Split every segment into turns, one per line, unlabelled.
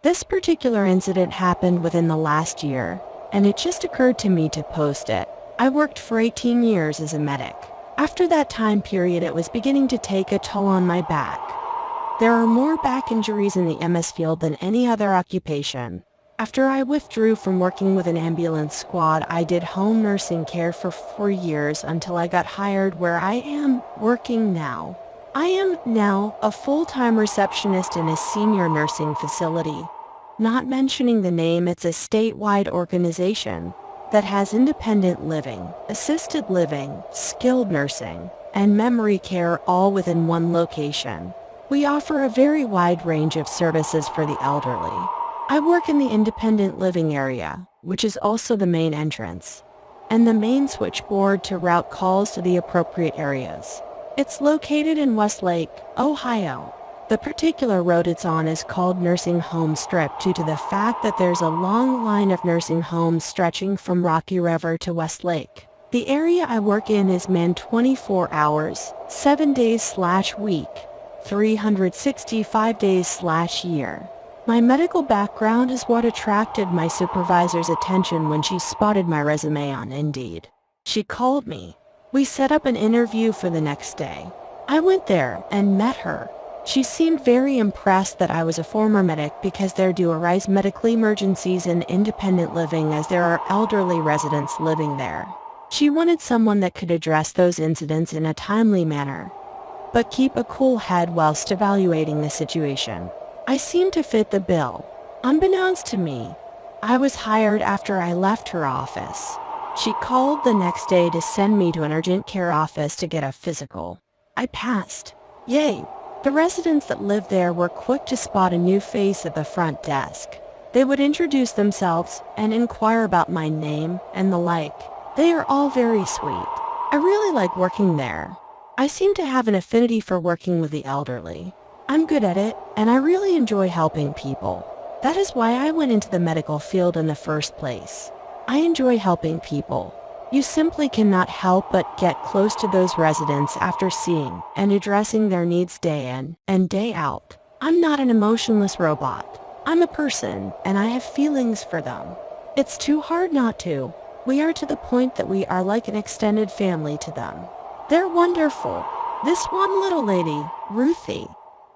This particular incident happened within the last year, and it just occurred to me to post it. I worked for 18 years as a medic. After that time period, it was beginning to take a toll on my back. There are more back injuries in the MS field than any other occupation. After I withdrew from working with an ambulance squad, I did home nursing care for 4 years until I got hired where I am working now. I am now a full-time receptionist in a senior nursing facility. Not mentioning the name, it's a statewide organization that has independent living, assisted living, skilled nursing, and memory care all within one location. We offer a very wide range of services for the elderly. I work in the independent living area, which is also the main entrance, and the main switchboard to route calls to the appropriate areas. It's located in Westlake, Ohio. The particular road it's on is called Nursing Home Strip due to the fact that there's a long line of nursing homes stretching from Rocky River to Westlake. The area I work in is manned 24 hours, 7 days/week, 365 days/year. My medical background is what attracted my supervisor's attention when she spotted my resume on Indeed. She called me. We set up an interview for the next day. I went there and met her. She seemed very impressed that I was a former medic because there do arise medical emergencies in independent living as there are elderly residents living there. She wanted someone that could address those incidents in a timely manner, but keep a cool head whilst evaluating the situation. I seemed to fit the bill. Unbeknownst to me, I was hired after I left her office. She called the next day to send me to an urgent care office to get a physical. I passed. Yay! The residents that lived there were quick to spot a new face at the front desk. They would introduce themselves and inquire about my name and the like. They are all very sweet. I really like working there. I seem to have an affinity for working with the elderly. I'm good at it, and I really enjoy helping people. That is why I went into the medical field in the first place. I enjoy helping people. You simply cannot help but get close to those residents after seeing and addressing their needs day in and day out. I'm not an emotionless robot. I'm a person, and I have feelings for them. It's too hard not to. We are to the point that we are like an extended family to them. They're wonderful. This one little lady, Ruthie,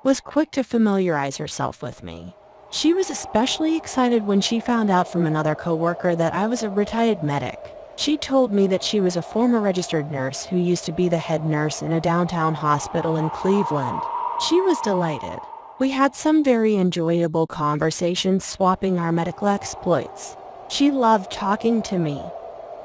was quick to familiarize herself with me. She was especially excited when she found out from another coworker that I was a retired medic. She told me that she was a former registered nurse who used to be the head nurse in a downtown hospital in Cleveland. She was delighted. We had some very enjoyable conversations swapping our medical exploits. She loved talking to me,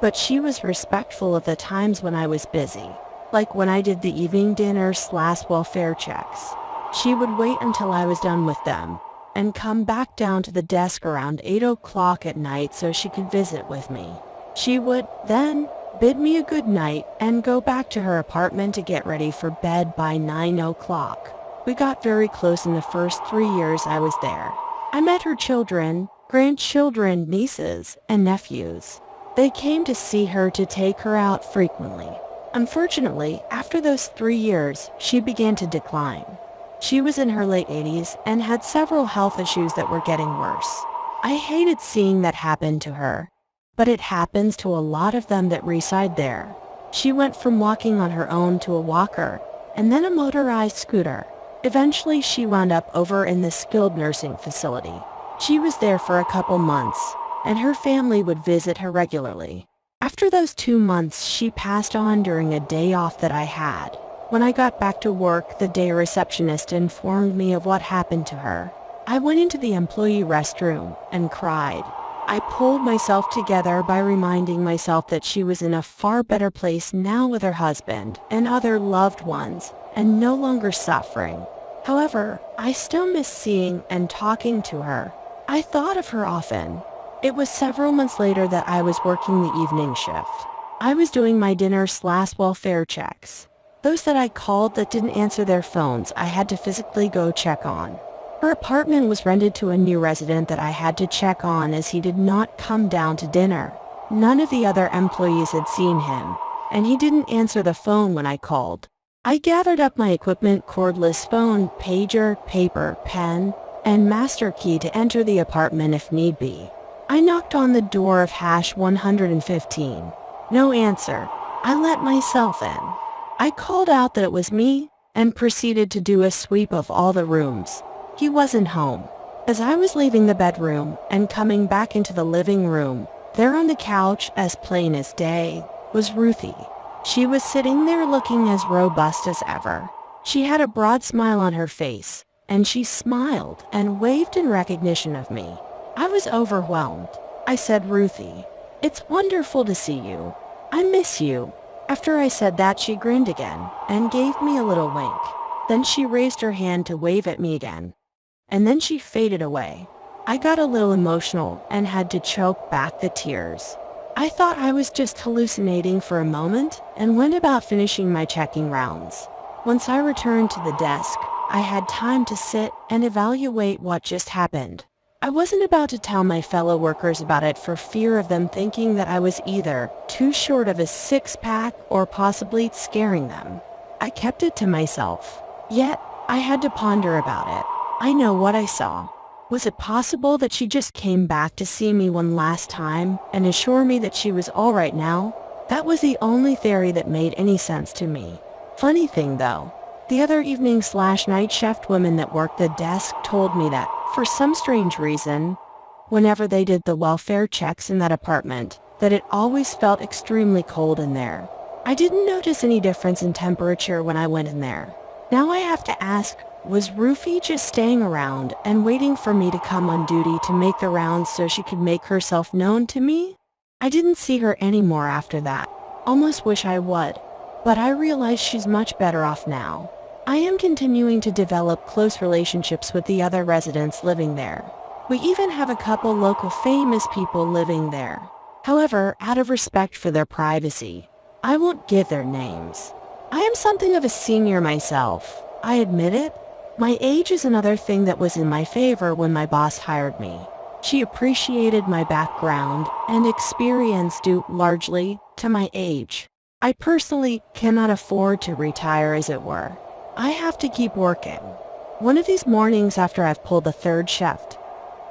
but she was respectful of the times when I was busy, like when I did the evening dinner/welfare checks. She would wait until I was done with them and come back down to the desk around 8 o'clock at night so she could visit with me. She would then bid me a good night and go back to her apartment to get ready for bed by 9 o'clock. We got very close in the first 3 years I was there. I met her children, grandchildren, nieces, and nephews. They came to see her to take her out frequently. Unfortunately, after those 3 years, she began to decline. She was in her late 80s and had several health issues that were getting worse. I hated seeing that happen to her, but it happens to a lot of them that reside there. She went from walking on her own to a walker, and then a motorized scooter. Eventually, she wound up over in the skilled nursing facility. She was there for a couple months, and her family would visit her regularly. After those 2 months, she passed on during a day off that I had. When I got back to work, the day receptionist informed me of what happened to her. I went into the employee restroom and cried. I pulled myself together by reminding myself that she was in a far better place now with her husband and other loved ones and no longer suffering. However, I still miss seeing and talking to her. I thought of her often. It was several months later that I was working the evening shift. I was doing my dinner/welfare checks. Those that I called that didn't answer their phones, I had to physically go check on. Her apartment was rented to a new resident that I had to check on as he did not come down to dinner. None of the other employees had seen him, and he didn't answer the phone when I called. I gathered up my equipment, cordless phone, pager, paper, pen, and master key to enter the apartment if need be. I knocked on the door of #115. No answer. I let myself in. I called out that it was me and proceeded to do a sweep of all the rooms. He wasn't home. As I was leaving the bedroom and coming back into the living room, there on the couch, as plain as day, was Ruthie. She was sitting there looking as robust as ever. She had a broad smile on her face, and she smiled and waved in recognition of me. I was overwhelmed. I said, "Ruthie, it's wonderful to see you. I miss you." After I said that, she grinned again and gave me a little wink. Then she raised her hand to wave at me again. And then she faded away. I got a little emotional and had to choke back the tears. I thought I was just hallucinating for a moment and went about finishing my checking rounds. Once I returned to the desk, I had time to sit and evaluate what just happened. I wasn't about to tell my fellow workers about it for fear of them thinking that I was either too short of a six-pack or possibly scaring them. I kept it to myself. Yet, I had to ponder about it. I know what I saw. Was it possible that she just came back to see me one last time and assure me that she was all right now? That was the only theory that made any sense to me. Funny thing though, the other evening/night shift women that worked the desk told me that, for some strange reason, whenever they did the welfare checks in that apartment, that it always felt extremely cold in there. I didn't notice any difference in temperature when I went in there. Now I have to ask, was Ruthie just staying around and waiting for me to come on duty to make the rounds so she could make herself known to me? I didn't see her anymore after that. Almost wish I would. But I realize she's much better off now. I am continuing to develop close relationships with the other residents living there. We even have a couple local famous people living there. However, out of respect for their privacy, I won't give their names. I am something of a senior myself. I admit it. My age is another thing that was in my favor when my boss hired me. She appreciated my background and experience due largely to my age. I personally cannot afford to retire, as it were. I have to keep working. One of these mornings after I've pulled the third shift,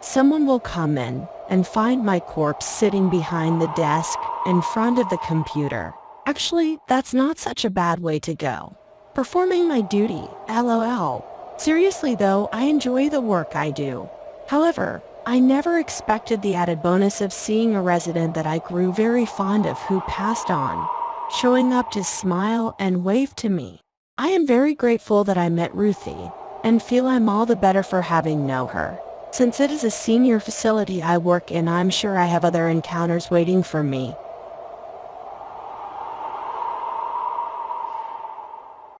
someone will come in and find my corpse sitting behind the desk in front of the computer. Actually, that's not such a bad way to go. Performing my duty, LOL. Seriously though, I enjoy the work I do. However, I never expected the added bonus of seeing a resident that I grew very fond of who passed on, showing up to smile and wave to me. I am very grateful that I met Ruthie, and feel I'm all the better for having known her. Since it is a senior facility I work in, I'm sure I have other encounters waiting for me.